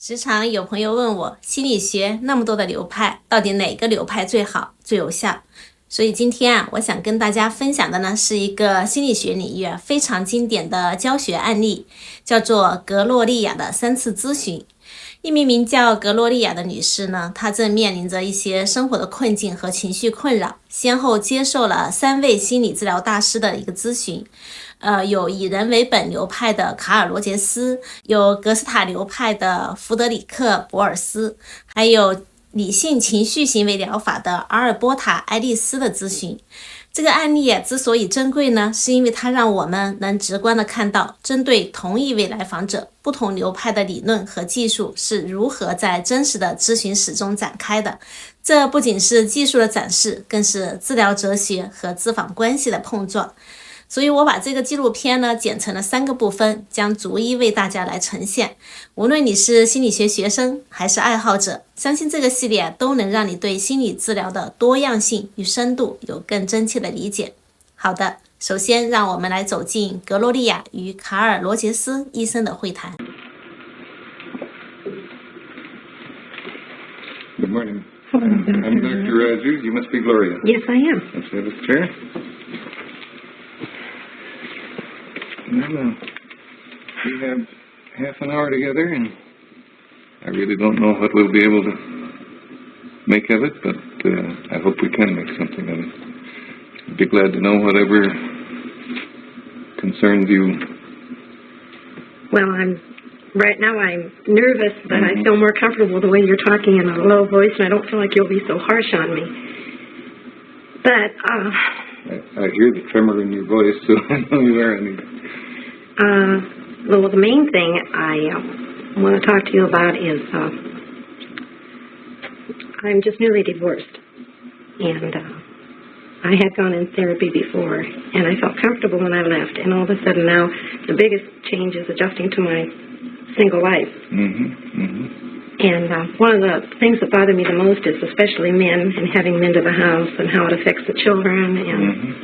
时常有朋友问我，心理学那么多的流派，到底哪个流派最好、最有效？所以今天我想跟大家分享的呢，是一个心理学领域非常经典的教学案例，叫做格洛丽亚的3次咨询。一名叫格洛丽亚的女士呢，她正面临着一些生活的困境和情绪困扰，先后接受了3位心理治疗大师的一个咨询。有以人为本流派的卡尔罗杰斯，有格斯塔流派的弗德里克博尔斯，还有理性情绪行为疗法的阿尔波塔爱丽丝的咨询。这个案例之所以珍贵呢，是因为它让我们能直观的看到，针对同一位来访者，不同流派的理论和技术是如何在真实的咨询史中展开的。这不仅是技术的展示，更是治疗哲学和咨访关系的碰撞。所以我把这个纪录片呢剪成了3个部分，将逐一为大家来呈现。无论你是心理学学生还是爱好者，相信这个系列都能让你对心理治疗的多样性与深度有更真切的理解。好的，首先让我们来走进格洛丽亚与卡尔罗杰斯医生的会谈。Good morning. I'm Dr. Rogers. You must be Gloria. Yes, I am. Let's have a chair. Well, we have half an hour together, and I really don't know what we'll be able to make of it, but I hope we can make something of it. I'd be glad to know whatever concerns you. Well, right now I'm nervous, but I feel more comfortable the way you're talking in a low voice, and I don't feel like you'll be so harsh on me. But, I hear the tremor in your voice, so I know you are. Well, the main thing I want to talk to you about is I'm just newly divorced, and I had gone in therapy before, and I felt comfortable when I left, and all of a sudden now the biggest change is adjusting to my single life. And one of the things that bother me the most is especially men and having men to the house and how it affects the children. And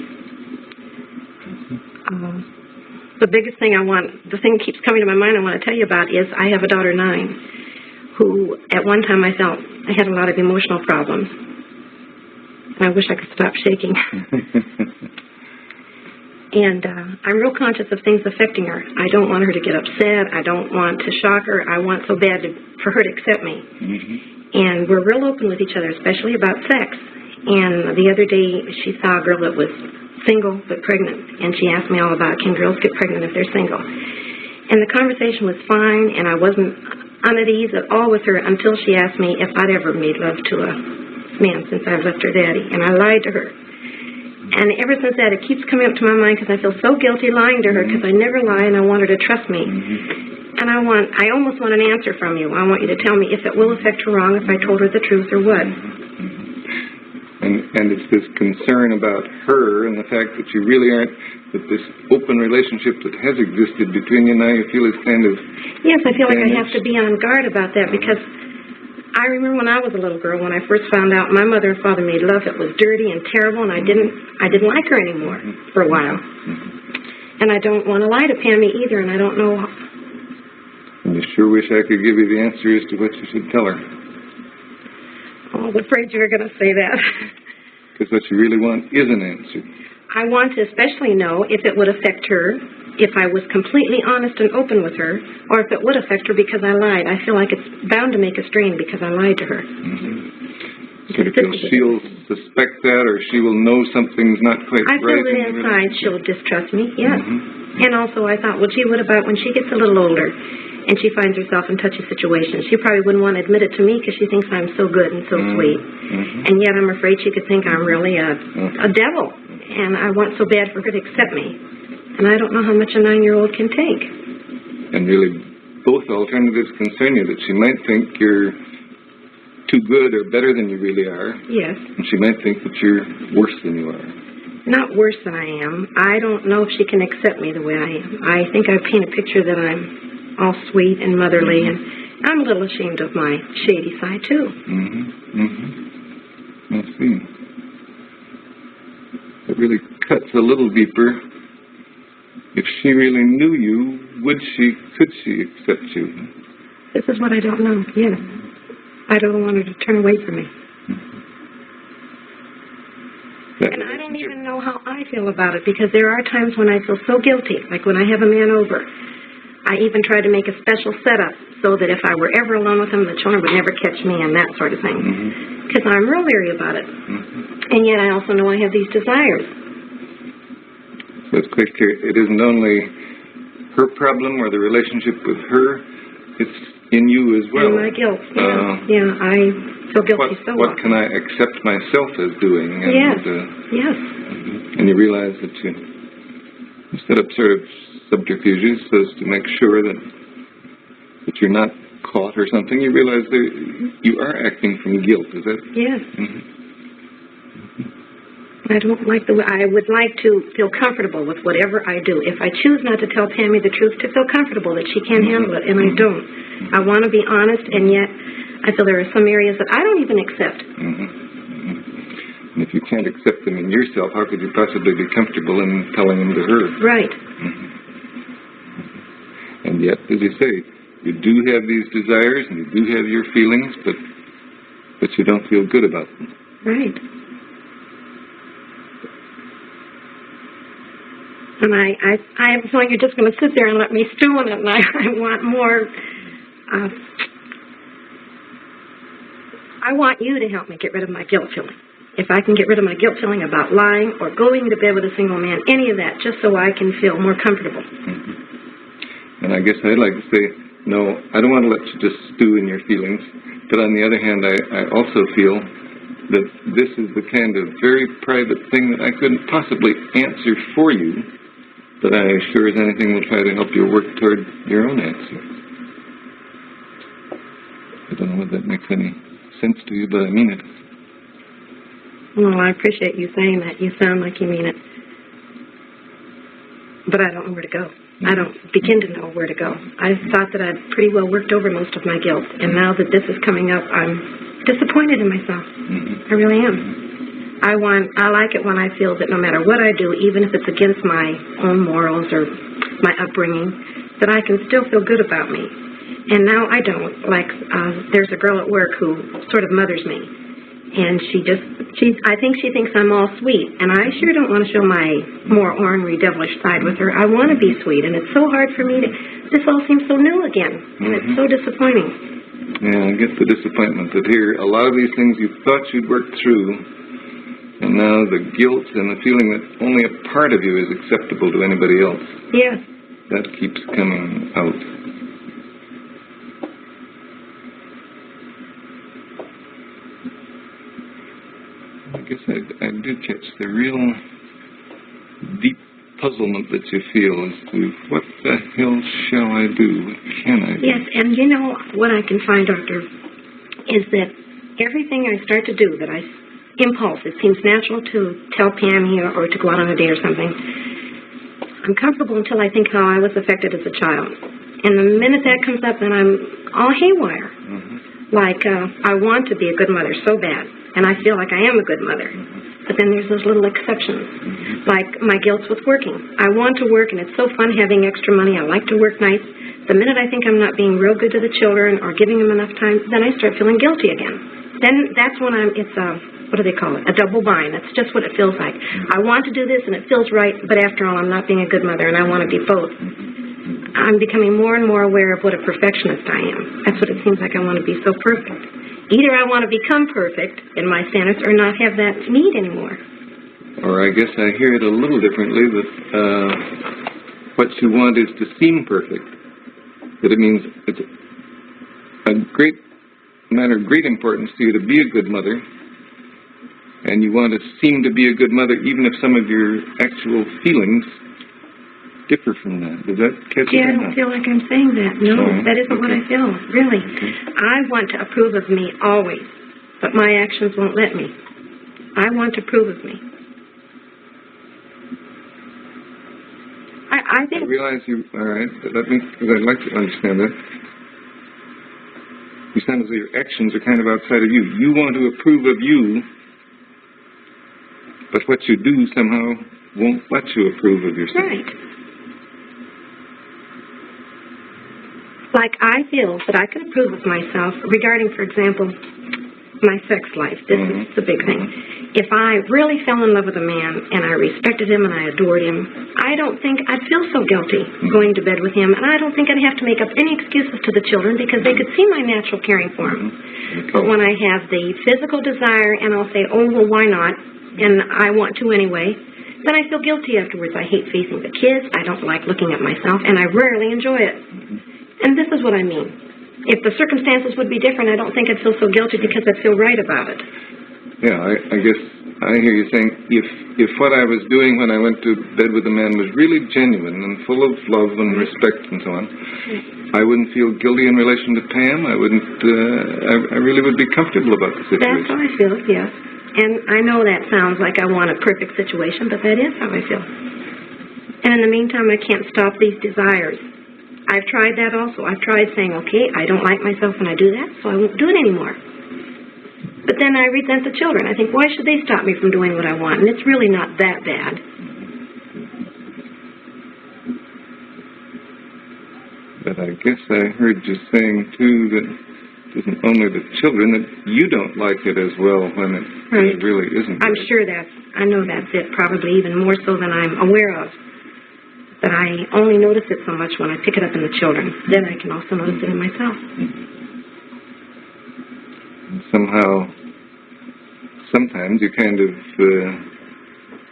the biggest thing the thing that keeps coming to my mind I want to tell you about is I have a daughter, 9, who at one time I felt I had a lot of emotional problems. I wish I could stop shaking. And I'm real conscious of things affecting her. I don't want her to get upset. I don't want to shock her. I want so bad for her to accept me. And we're real open with each other, especially about sex. And the other day, she saw a girl that was single but pregnant, and she asked me all about, can girls get pregnant if they're single? And the conversation was fine, and I wasn't at ease at all with her until she asked me if I'd ever made love to a man since I've left her daddy. And I lied to her. And ever since that, it keeps coming up to my mind because I feel so guilty lying to her because I never lie and I want her to trust me. And I almost want an answer from you. I want you to tell me if it will affect her wrong if I told her the truth or what. And it's this concern about her and the fact that you really aren't, that this open relationship that has existed between you now you feel is kind of... Yes, I feel like I have to be on guard about that because I remember when I was a little girl, when I first found out my mother and father made love, it was dirty and terrible, and I didn't like her anymore for a while. And I don't want to lie to Pammy either, and I don't know. And I sure wish I could give you the answer as to what you should tell her. Oh, I'm afraid you were going to say that. Because what you really want is an answer. I want to especially know if it would affect her, if I was completely honest and open with her, or if it would affect her because I lied. I feel like it's bound to make a strain because I lied to her. So she'll suspect that, or she will know something's not quite right? I feel that inside she'll distrust me, yes. And also I thought, well, gee, what about when she gets a little older and she finds herself in touchy situations? She probably wouldn't want to admit it to me because she thinks I'm so good and so sweet. And yet I'm afraid she could think I'm really a devil. And I want so bad for her to accept me. And I don't know how much a 9-year-old can take. And really, both alternatives concern you, that she might think you're too good or better than you really are. Yes. And she might think that you're worse than you are. Not worse than I am. I don't know if she can accept me the way I am. I think I paint a picture that I'm all sweet and motherly, and I'm a little ashamed of my shady side, too. I see. It really cuts a little deeper. If she really knew you, could she accept you? This is what I don't know. Yes. I don't want her to turn away from me. And I don't even know how I feel about it, because there are times when I feel so guilty, like when I have a man over. I even try to make a special setup so that if I were ever alone with him, the children would never catch me and that sort of thing. Because I'm real leery about it. And yet I also know I have these desires. So it's quite clear. It isn't only her problem or the relationship with her, it's in you as well. And my guilt. Yeah, I feel guilty so What can I accept myself as doing? And, yes. And you realize that you set up sort of subterfuges so as to make sure that you're not caught or something. You realize that you are acting from guilt. Is that? Yes. I don't like the way. I would like to feel comfortable with whatever I do. If I choose not to tell Pammy the truth, to feel comfortable that she can't handle it, and I don't. I want to be honest, and yet I feel there are some areas that I don't even accept. And if you can't accept them in yourself, how could you possibly be comfortable in telling them to her? Right. And yet, as you say, you do have these desires and you do have your feelings, but you don't feel good about them. Right. And I feel like you're just going to sit there and let me stew in it, and I want more. I want you to help me get rid of my guilt feeling. If I can get rid of my guilt feeling about lying or going to bed with a single man, any of that, just so I can feel more comfortable. And I guess I'd like to say, no, I don't want to let you just stew in your feelings. But on the other hand, I also feel that this is the kind of very private thing that I couldn't possibly answer for you, but I sure as anything will try to help you work toward your own answer. I don't know whether that makes any sense to you, but I mean it. Well, I appreciate you saying that. You sound like you mean it. But I don't know where to go. I don't begin to know where to go. I thought that I'd pretty well worked over most of my guilt, and now that this is coming up, I'm disappointed in myself. I really am. I like it when I feel that no matter what I do, even if it's against my own morals or my upbringing, that I can still feel good about me. And now I don't. Like, there's a girl at work who sort of mothers me. And I think she thinks I'm all sweet. And I sure don't want to show my more ornery, devilish side with her. I want to be sweet. And it's so hard for me this all seems so new again. And it's so disappointing. Yeah, I get the disappointment that here, a lot of these things you thought you'd worked through, and now the guilt and the feeling that only a part of you is acceptable to anybody else. Yes. That keeps coming out. I guess I do catch the real deep puzzlement that you feel as to what the hell shall I do? What can I do? Yes, and you know what I can find, Doctor, is that everything I start to do, impulse, it seems natural to tell Pammy or to go out on a date or something. I'm comfortable until I think how I was affected as a child. And the minute that comes up, then I'm all haywire. Like, I want to be a good mother so bad. And I feel like I am a good mother. But then there's those little exceptions, like my guilt with working. I want to work, and it's so fun having extra money. I like to work nights. The minute I think I'm not being real good to the children or giving them enough time, then I start feeling guilty again. Then that's when what do they call it? A double bind. That's just what it feels like. I want to do this, and it feels right, but after all, I'm not being a good mother, and I want to be both. I'm becoming more and more aware of what a perfectionist I am. That's what it seems like. I want to be so perfect. Either I want to become perfect in my standards or not have that need anymore. Or I guess I hear it a little differently, that what you want is to seem perfect. That it means it's a matter of great importance to you to be a good mother, and you want to seem to be a good mother even if some of your actual feelings differ from that. Does that catch you? Yeah, I don't feel like I'm saying that. No, that isn't what I feel, really. I want to approve of me always, but my actions won't let me. I want to approve of me. I think... I realize you... All right, let me... Because I'd like to understand that. You sound as though your actions are kind of outside of you. You want to approve of you, but what you do somehow won't let you approve of yourself. Right. Like I feel that I could approve of myself regarding, for example, my sex life. This is the big thing. If I really fell in love with a man and I respected him and I adored him, I don't think I'd feel so guilty going to bed with him, and I don't think I'd have to make up any excuses to the children because they could see my natural caring for him. But when I have the physical desire and I'll say, oh, well, why not? And I want to anyway, then I feel guilty afterwards. I hate facing the kids. I don't like looking at myself, and I rarely enjoy it. And this is what I mean. If the circumstances would be different, I don't think I'd feel so guilty because I'd feel right about it. Yeah, I guess I hear you saying if what I was doing when I went to bed with a man was really genuine and full of love and respect and so on, I wouldn't feel guilty in relation to Pam. I wouldn't. I really would be comfortable about the situation. That's how I feel, yes. And I know that sounds like I want a perfect situation, but that is how I feel. And in the meantime, I can't stop these desires. I've tried that also. I've tried saying, okay, I don't like myself when I do that, so I won't do it anymore. But then I resent the children. I think, why should they stop me from doing what I want? And it's really not that bad. But I guess I heard you saying, too, that it isn't only the children, that you don't like it as well when it really isn't. I'm sure I know that's it, probably even more so than I'm aware of. But I only notice it so much when I pick it up in the children. Then I can also notice it in myself. Somehow, sometimes you kind of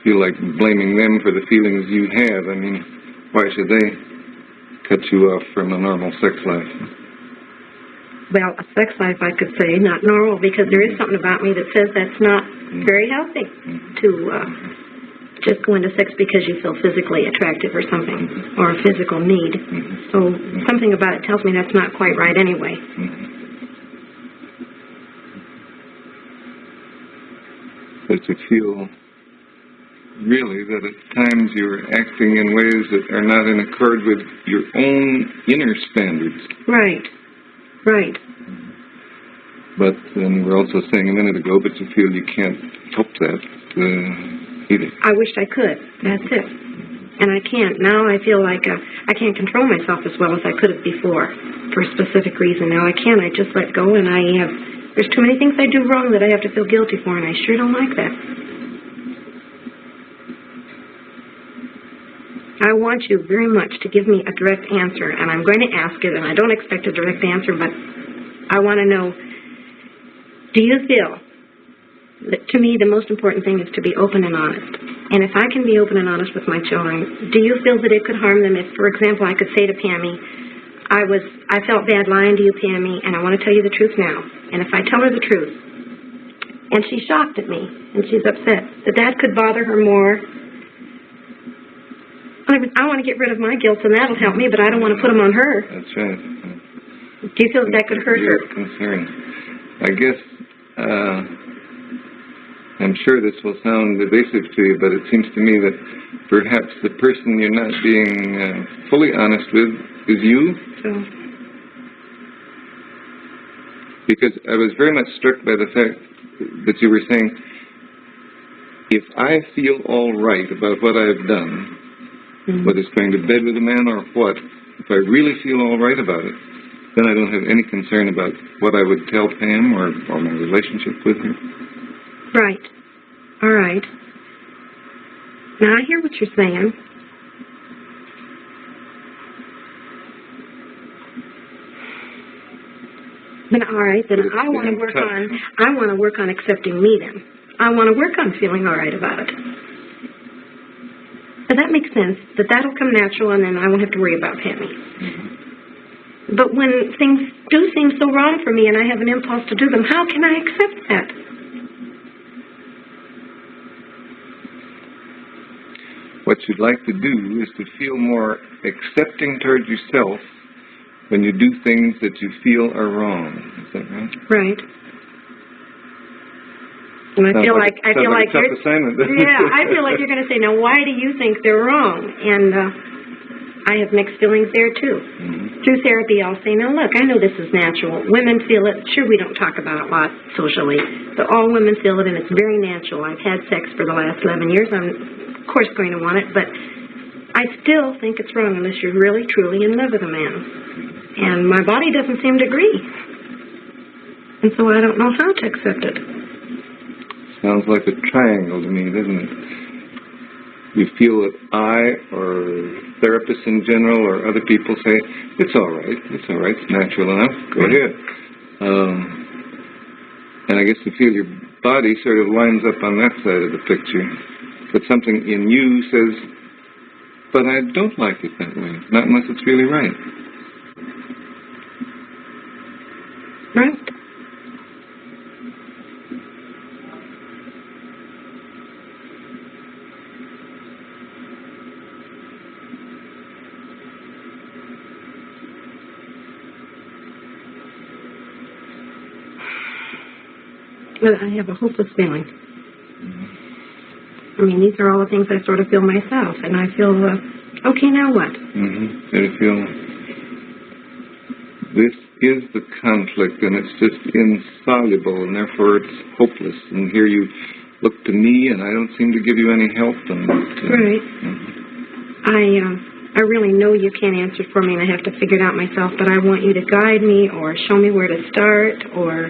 feel like blaming them for the feelings you have. I mean, why should they cut you off from a normal sex life? Well, a sex life, I could say, not normal, because there is something about me that says that's not very healthy to just go into sex because you feel physically attractive or something, or a physical need. So something about it tells me that's not quite right anyway. But you feel really that at times you're acting in ways that are not in accord with your own inner standards. Right. But then you were also saying a minute ago, but you feel you can't help that either. I wished I could. That's it. And I can't. Now I feel like I can't control myself as well as I could have before for a specific reason. Now I can't. I just let go, and there's too many things I do wrong that I have to feel guilty for, and I sure don't like that. I want you very much to give me a direct answer, and I'm going to ask it, and I don't expect a direct answer, but I want to know, do you feel that, to me, the most important thing is to be open and honest? And if I can be open and honest with my children, do you feel that it could harm them if, for example, I could say to Pammy, I felt bad lying to you, Pammy, and I want to tell you the truth now. And if I tell her the truth, and she's shocked at me, and she's upset, that could bother her more. I want to get rid of my guilt, and that'll help me, but I don't want to put them on her. That's right. Do you feel that could hurt her? Concern. I guess, I'm sure this will sound evasive to you, but it seems to me that perhaps the person you're not being fully honest with is you. So. Because I was very much struck by the fact that you were saying, if I feel all right about what I've done, whether it's going to bed with a man or what, if I really feel all right about it, then I don't have any concern about what I would tell Pam or my relationship with her. Right. All right. Now, I hear what you're saying. Then, all right, then I want to work on accepting me then. I want to work on feeling all right about it. So that makes sense, that'll come natural, and then I won't have to worry about Pammy. But when things do seem so wrong for me and I have an impulse to do them, how can I accept that? What you'd like to do is to feel more accepting towards yourself when you do things that you feel are wrong. Is that right? Right. And I feel like you're I feel like you're going to say, now why do you think they're wrong? And I have mixed feelings there too. Through therapy, I'll say, now look, I know this is natural. Women feel it. Sure, we don't talk about it a lot socially, but all women feel it, and it's very natural. I've had sex for the last 11 years. I'm, of course, going to want it, but I still think it's wrong unless you're really, truly in love with a man. and my body doesn't seem to agree. And so I don't know how to accept it. Sounds like a triangle to me, doesn't it? You feel that I, or therapists in general, or other people say, it's all right, it's natural enough, go ahead. And I guess you feel your body sort of lines up on that side of the picture. But something in you says, but I don't like it that way, not unless it's really right. Right. But I have a hopeless feeling. I mean, these are all the things I sort of feel myself, and I feel, okay, now what? So you feel, this is the conflict, and it's just insoluble, and therefore it's hopeless. And here you look to me, and I don't seem to give you any help. And right. I really know you can't answer for me, and I have to figure it out myself, but I want you to guide me or show me where to start, or...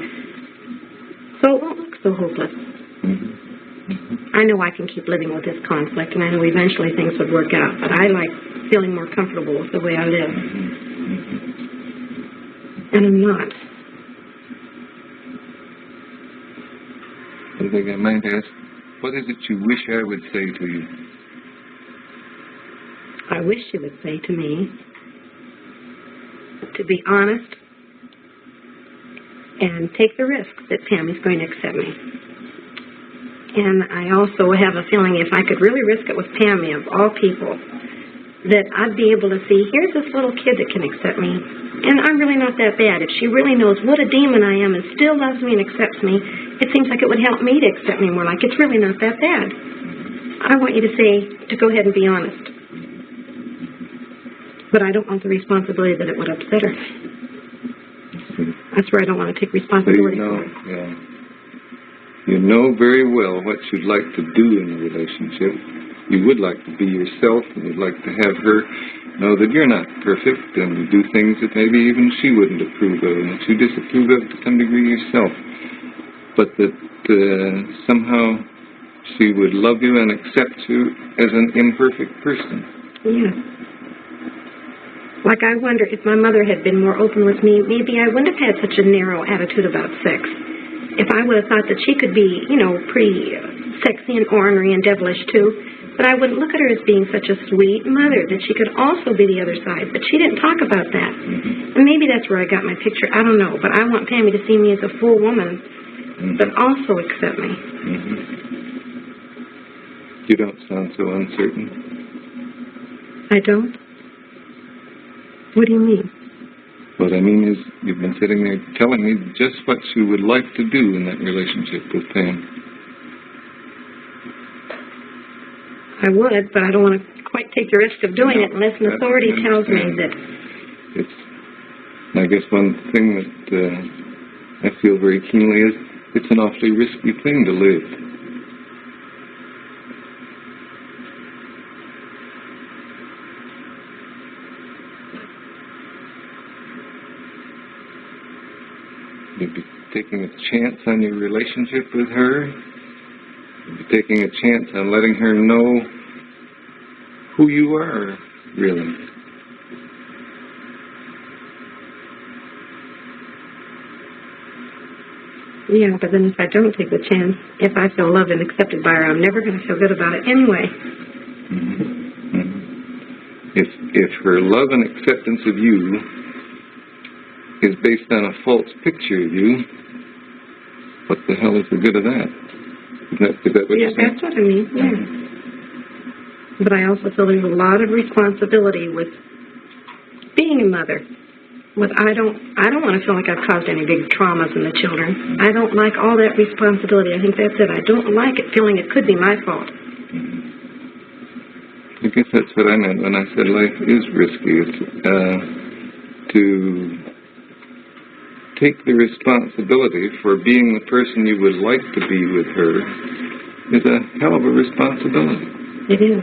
So it won't look so hopeless. I know I can keep living with this conflict, and I know eventually things would work out, but I like feeling more comfortable with the way I live. And I'm not. I think I might ask, what is it you wish I would say to you? I wish you would say to me to be honest and take the risk that Tammy's going to accept me. And I also have a feeling if I could really risk it with Tammy, of all people, that I'd be able to see, here's this little kid that can accept me. And I'm really not that bad. If she really knows what a demon I am and still loves me and accepts me, it seems like it would help me to accept me more. Like, it's really not that bad. I want you to say, to go ahead and be honest. But I don't want the responsibility that it would upset her. That's where I don't want to take responsibility for it. Yeah. You know very well what you'd like to do in the relationship. You would like to be yourself, and you'd like to have her know that you're not perfect, and you do things that maybe even she wouldn't approve of, and that you disapprove of to some degree yourself. But that somehow she would love you and accept you as an imperfect person. Yeah. Like, I wonder if my mother had been more open with me, maybe I wouldn't have had such a narrow attitude about sex. If I would have thought that she could be, pretty sexy and ornery and devilish too, but I wouldn't look at her as being such a sweet mother, that she could also be the other side. But she didn't talk about that. And maybe that's where I got my picture. I don't know. But I want Pammy to see me as a full woman, but also accept me. You don't sound so uncertain. I don't? What do you mean? What I mean is, you've been sitting there telling me just what you would like to do in that relationship with Pam. I would, but I don't want to quite take the risk of doing it unless an authority tells me that... I guess one thing that I feel very keenly is, it's an awfully risky thing to live. You'd be taking a chance on your relationship with her. You'd be taking a chance on letting her know who you are, really. Yeah, but then if I don't take the chance, if I feel loved and accepted by her, I'm never going to feel good about it anyway. If her love and acceptance of you is based on a false picture of you, what the hell is the good of that? Is that what you're saying? That's what I mean, yeah. But I also feel there's a lot of responsibility with being a mother. I don't want to feel like I've caused any big traumas in the children. I don't like all that responsibility. I think that's it. I don't like it feeling it could be my fault. I guess that's what I meant when I said life is risky. It's to take the responsibility for being the person you would like to be with her is a hell of a responsibility. It is.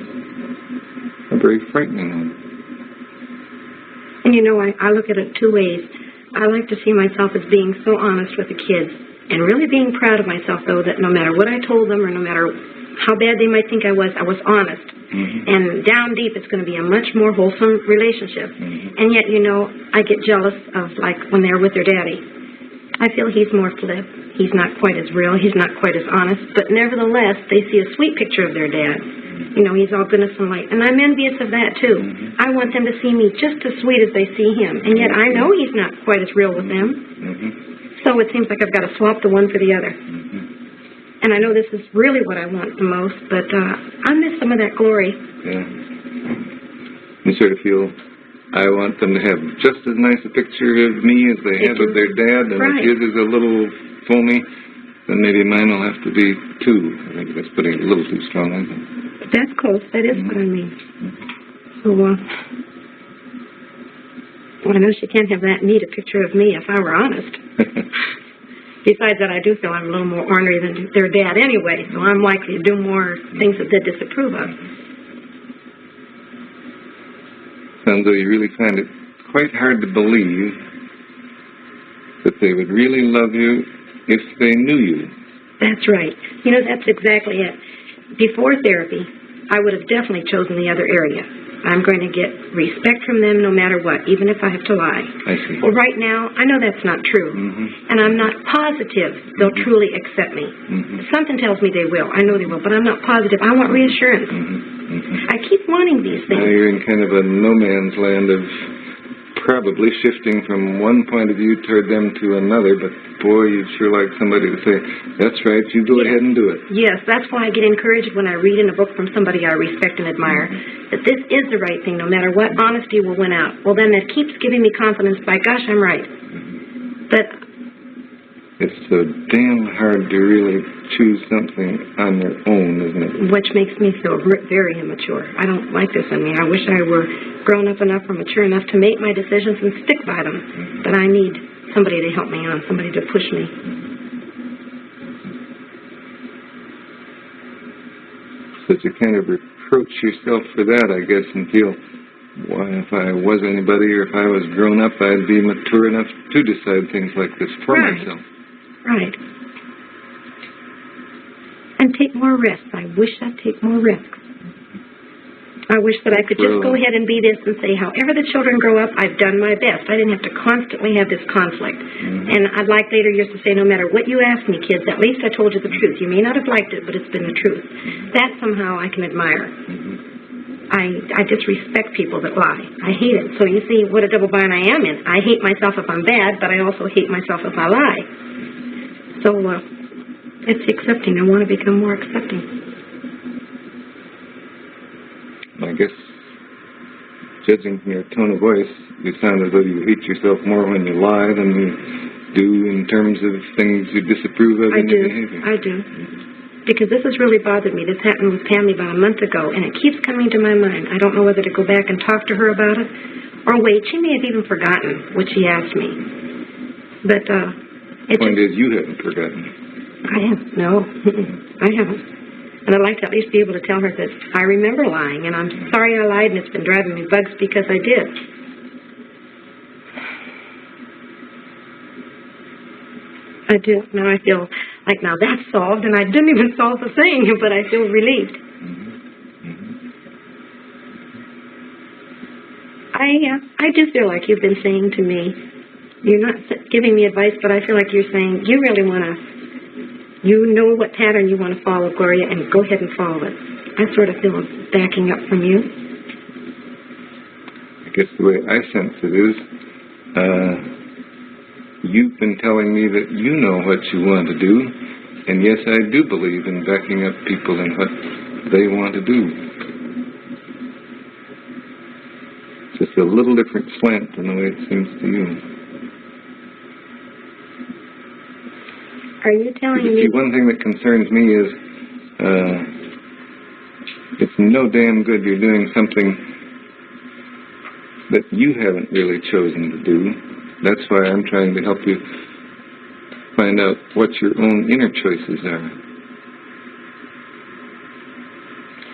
A very frightening one. And you know, I look at it two ways. I like to see myself as being so honest with the kids and really being proud of myself, though, that no matter what I told them or no matter how bad they might think I was honest. And down deep, it's going to be a much more wholesome relationship. And yet, you know, I get jealous of, like, when they're with their daddy. I feel he's more flip. He's not quite as real. He's not quite as honest. But nevertheless, they see a sweet picture of their dad. You know, he's all goodness and light. And I'm envious of that, too. I want them to see me just as sweet as they see him. And yet I know he's not quite as real with them. So it seems like I've got to swap the one for the other. And I know this is really what I want the most, but I miss some of that glory. Yeah. You sort of feel, I want them to have just as nice a picture of me as they have of their dad, and if his is a little phony, then maybe mine will have to be too. I think that's putting it a little too strong, I think. That's close. That is what I mean. So, well, I know she can't have that neat a picture of me if I were honest. Besides that, I do feel I'm a little more ornery than their dad anyway, so I'm likely to do more things that they disapprove of. Sounds though you really find it quite hard to believe that they would really love you if they knew you. That's right. You know, that's exactly it. Before therapy, I would have definitely chosen the other area. I'm going to get respect from them no matter what, even if I have to lie. I see. Well, right now, I know that's not true. And I'm not positive they'll truly accept me. Something tells me they will. I know they will, but I'm not positive. I want reassurance. I keep wanting these things. Now you're in kind of a no man's land of probably shifting from one point of view toward them to another, but boy, you'd sure like somebody to say, that's right, you go ahead and do it. Yes, that's why I get encouraged when I read in a book from somebody I respect and admire, that this is the right thing, no matter what, honesty will win out. Well, then that keeps giving me confidence, by gosh, I'm right. But it's so damn hard to really choose something on your own, isn't it? Which makes me feel very immature. I don't like this in me. I wish I were grown up enough or mature enough to make my decisions and stick by them. But I need somebody to help me on, somebody to push me. So to kind of reproach yourself for that, I guess, and feel, why, if I was anybody or if I was grown up, I'd be mature enough to decide things like this for myself. Right. And take more risks. I wish I'd take more risks. I wish that I could just go ahead and be this and say, however the children grow up, I've done my best. I didn't have to constantly have this conflict. And I'd like later years to say, no matter what you ask me, kids, at least I told you the truth. You may not have liked it, but it's been the truth. That somehow I can admire. I just respect people that lie. I hate it. So you see what a double bind I am in. I hate myself if I'm bad, but I also hate myself if I lie. So it's accepting. I want to become more accepting. I guess, judging from your tone of voice, you sound as though you hate yourself more when you lie than you do in terms of things you disapprove of in your behavior. I do. Because this has really bothered me. This happened with Pammy about a month ago, and it keeps coming to my mind. I don't know whether to go back and talk to her about it, or wait. She may have even forgotten what she asked me. But the point is, you haven't forgotten. I haven't. No, I haven't. And I'd like to at least be able to tell her that I remember lying, and I'm sorry I lied, and it's been driving me bugs because I did. I do. Now I feel like now that's solved, and I didn't even solve the thing, but I feel relieved. I do feel like you've been saying to me, you're not giving me advice, but I feel like you're saying you really want to, you know what pattern you want to follow, Gloria, and go ahead and follow it. I sort of feel backing up from you. I guess the way I sense it is, you've been telling me that you know what you want to do, and yes, I do believe in backing up people in what they want to do. Just a little different slant than the way it seems to you. Are you telling me? See, one thing that concerns me is it's no damn good you're doing something that you haven't really chosen to do. That's why I'm trying to help you find out what your own inner choices are.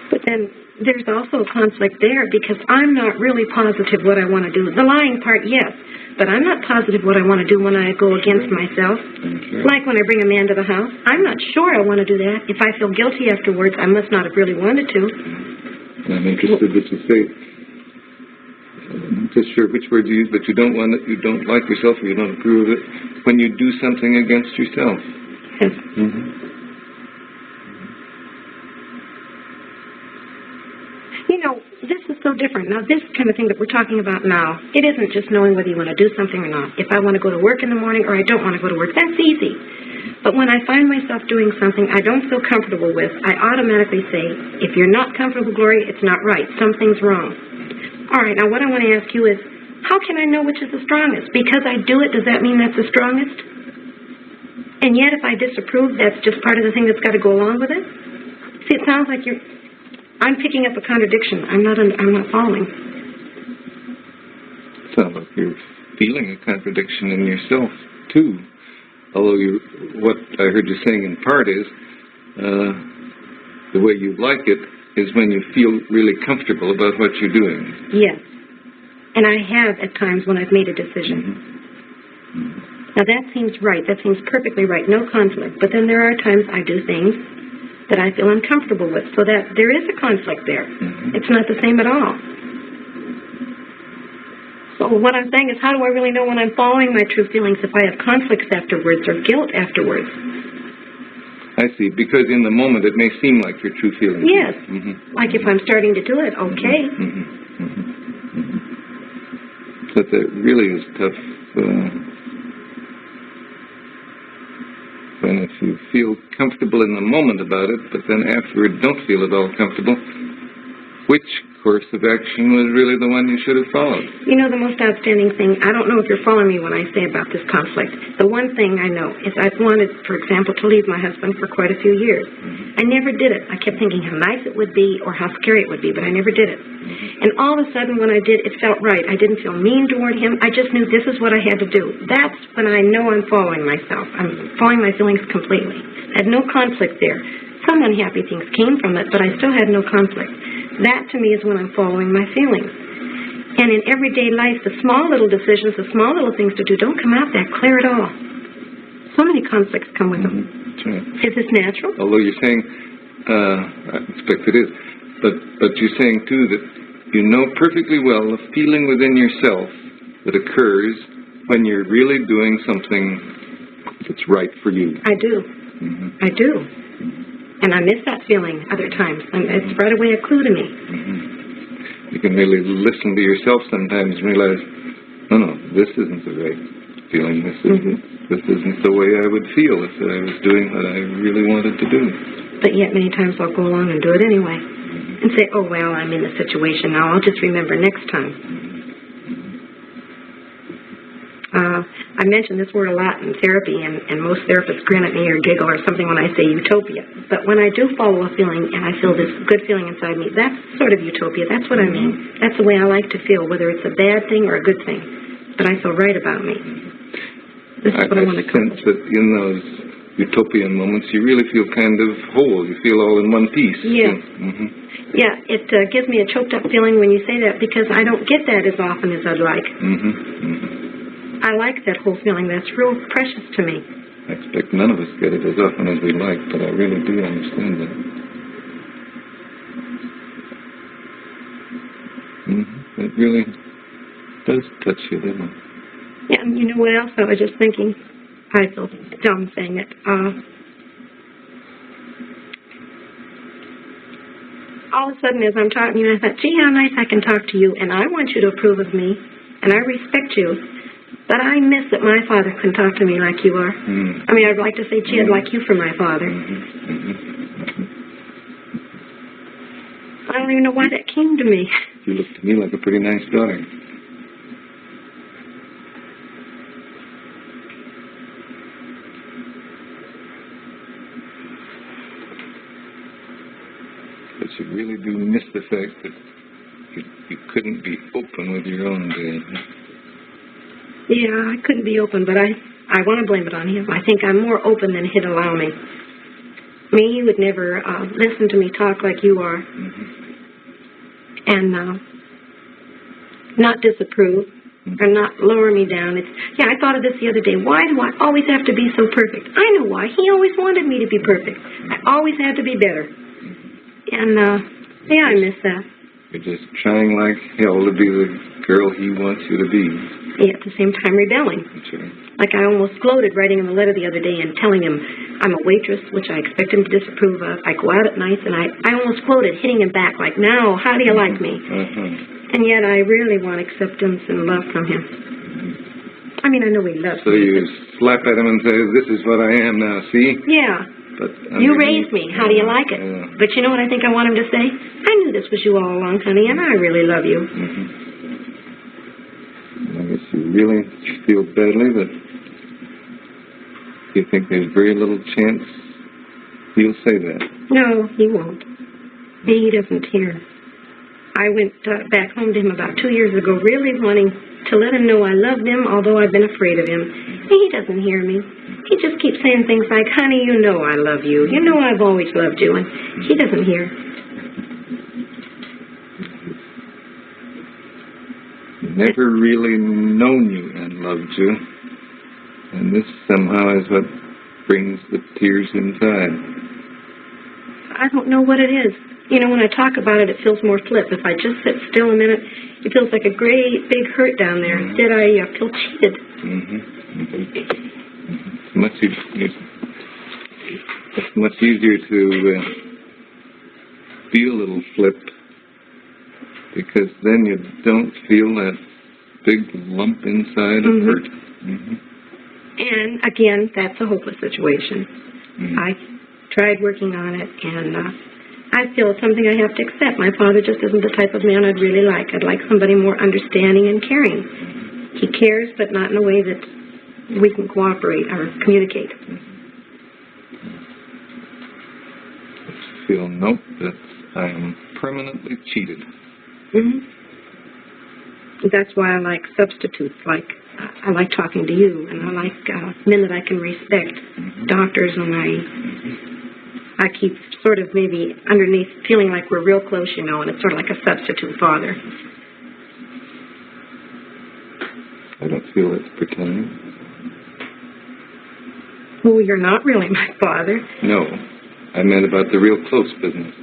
But then there's also a conflict there because I'm not really positive what I want to do. The lying part, yes, but I'm not positive what I want to do when I go against myself. Like when I bring a man to the house, I'm not sure I want to do that. If I feel guilty afterwards, I must not have really wanted to. I'm interested that you say, I'm not just sure which word you use, but you don't want it, you don't like yourself, or you don't approve of it when you do something against yourself. Yes. Mm-hmm. You know, this is so different. Now, this kind of thing that we're talking about now, it isn't just knowing whether you want to do something or not. If I want to go to work in the morning or I don't want to go to work, that's easy. But when I find myself doing something I don't feel comfortable with, I automatically say, if you're not comfortable, Gloria, it's not right. Something's wrong. All right, now what I want to ask you is, how can I know which is the strongest? Because I do it, does that mean that's the strongest? And yet, if I disapprove, that's just part of the thing that's got to go along with it? See, it sounds like I'm picking up a contradiction. I'm not following. Sounds like you're feeling a contradiction in yourself, too. Although what I heard you saying in part is, the way you like it is when you feel really comfortable about what you're doing. Yes. And I have at times when I've made a decision. Mm-hmm. Now that seems right. That seems perfectly right. No conflict. But then there are times I do things that I feel uncomfortable with, so that there is a conflict there. Mm-hmm. It's not the same at all. So what I'm saying is, how do I really know when I'm following my true feelings if I have conflicts afterwards or guilt afterwards? I see, because in the moment it may seem like your true feelings. Yes. Mm-hmm. Like if I'm starting to do it, okay. Mm-hmm. Mm-hmm. But that really is tough. When if you feel comfortable in the moment about it, but then afterward don't feel at all comfortable, which course of action was really the one you should have followed? You know, the most outstanding thing, I don't know if you're following me when I say about this conflict. The one thing I know is I've wanted, for example, to leave my husband for quite a few years. Mm-hmm. I never did it. I kept thinking how nice it would be or how scary it would be, but I never did it. Mm-hmm. And all of a sudden when I did, it felt right. I didn't feel mean toward him. I just knew this is what I had to do. That's when I know I'm following myself. I'm following my feelings completely. I had no conflict there. Some unhappy things came from it, but I still had no conflict. That, to me, is when I'm following my feelings. And in everyday life, the small little decisions, the small little things to do don't come out that clear at all. So many conflicts come with them. That's right. Is this natural? Although you're saying, I expect it is, but you're saying, too, that you know perfectly well the feeling within yourself that occurs when you're really doing something that's right for you. I do. Mm-hmm. I do. And I miss that feeling other times. And it's right away a clue to me. Mm-hmm. You can really listen to yourself sometimes and realize, no, this isn't the right feeling. This isn't the way I would feel if I was doing what I really wanted to do. But yet many times I'll go along and do it anyway. And say, oh, well, I'm in the situation now. I'll just remember next time. I mention this word a lot in therapy, and most therapists grin at me or giggle or something when I say utopia. But when I do follow a feeling and I feel this good feeling inside me, that's sort of utopia. That's what I mean. That's the way I like to feel, whether it's a bad thing or a good thing. But I feel right about me. This is what I want to accomplish. I sense that in those utopian moments, you really feel kind of whole. You feel all in one piece. Yes. Mm-hmm. Yeah, it gives me a choked up feeling when you say that because I don't get that as often as I'd like. Mm-hmm. Mm-hmm. I like that whole feeling. That's real precious to me. I expect none of us get it as often as we like, but I really do understand that. Mm-hmm. It really does touch you, doesn't it? Yeah, and you know what else? I was just thinking, I feel dumb saying it. All of a sudden, as I'm talking to you, I thought, gee, how nice I can talk to you, and I want you to approve of me, and I respect you. But I miss that my father can talk to me like you are. I mean, I'd like to say, gee, I'd like you for my father. I don't even know why that came to me. You look to me like a pretty nice daughter. But you really do miss the fact that you couldn't be open with your own dad. Yeah, I couldn't be open, but I want to blame it on him. I think I'm more open than he'd allow me. He would never listen to me talk like you are. and not disapprove or not lower me down. I thought of this the other day. Why do I always have to be so perfect? I know why. He always wanted me to be perfect. I always had to be better. And, I miss that. You're just trying like hell to be the girl he wants you to be. At the same time rebelling. Sure. Like I almost gloated writing him a letter the other day and telling him I'm a waitress, which I expect him to disapprove of. I go out at nights, and I almost gloated, hitting him back like, now, how do you like me? And yet I really want acceptance and love from him. I mean, I know he loves me. So you slap at him and say, this is what I am now, see? Yeah. But you raised me. How do you like it? But you know what I think I want him to say? I knew this was you all along, honey, and I really love you. I guess you really feel badly that you think there's very little chance he'll say that. No, he won't. He doesn't hear. I went back home to him about 2 years ago, really wanting to let him know I loved him, although I've been afraid of him. He doesn't hear me. He just keeps saying things like, honey, you know I love you. You know I've always loved you. And he doesn't hear. Never really known you and loved you. And this somehow is what brings the tears inside. I don't know what it is. You know, when I talk about it, it feels more flip. If I just sit still a minute, it feels like a great big hurt down there. Instead, I feel cheated. It's much easier to be a little flipped, because then you don't feel that big lump inside of hurt. And again, that's a hopeless situation. I tried working on it, and I feel it's something I have to accept. My father just isn't the type of man I'd really like. I'd like somebody more understanding and caring. He cares, but not in a way that we can cooperate or communicate. Feel, nope, that I am permanently cheated. That's why I like substitutes. Like I like talking to you, and I like men that I can respect, doctors, and I keep sort of maybe underneath feeling like we're real close, you know, and it's sort of like a substitute father. I don't feel it's pretending. Oh, you're not really my father. No, I meant about the real close business.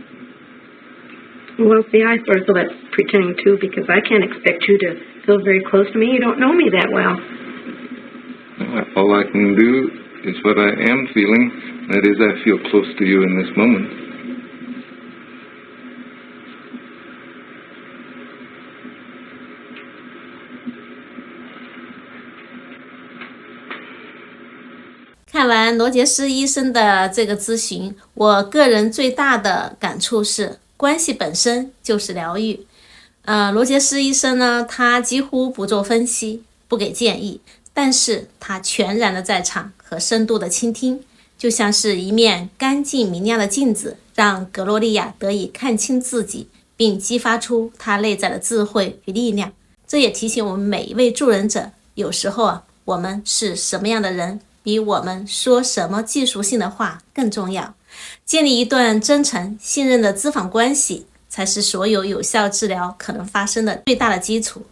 Well, see, I sort of feel that's pretending, too, because I can't expect you to feel very close to me. You don't know me that well. All I can do is what I am feeling. That is, I feel close to you in this moment.看完罗杰斯医生的这个咨询，我个人最大的感触是，关系本身就是疗愈。罗杰斯医生呢，他几乎不做分析，不给建议，但是他全然的在场和深度的倾听，就像是一面干净明亮的镜子，让格洛丽亚得以看清自己，并激发出她内在的智慧与力量。这也提醒我们每一位助人者，有时候我们是什么样的人，比我们说什么技术性的话更重要。建立一段真诚信任的咨访关系，才是所有有效治疗可能发生的最大的基础。